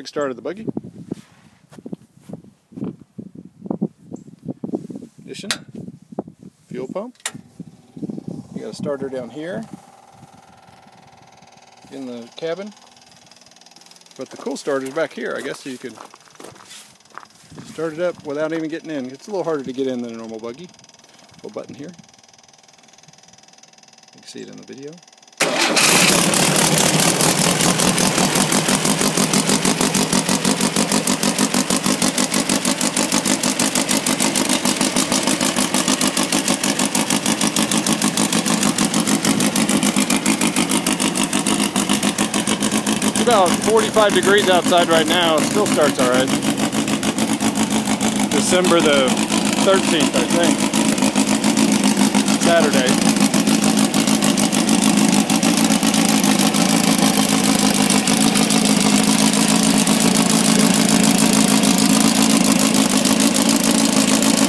Quick start of the buggy. Ignition. Fuel pump. You got a starter down here in the cabin. But the cool starter is back here. I guess you could start it up without even getting in. It's a little harder to get in than a normal buggy. Little button here. You can see it in the video. It's about 45 degrees outside right now. It still starts alright. December the 13th, I think. Saturday.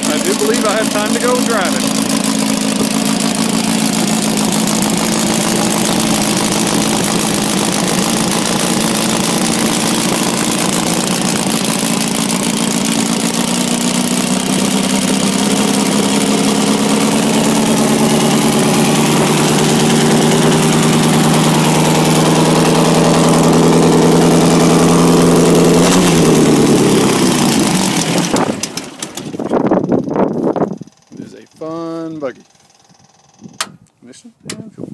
I do believe I have time to go driving. Fun buggy. Ignition and fuel.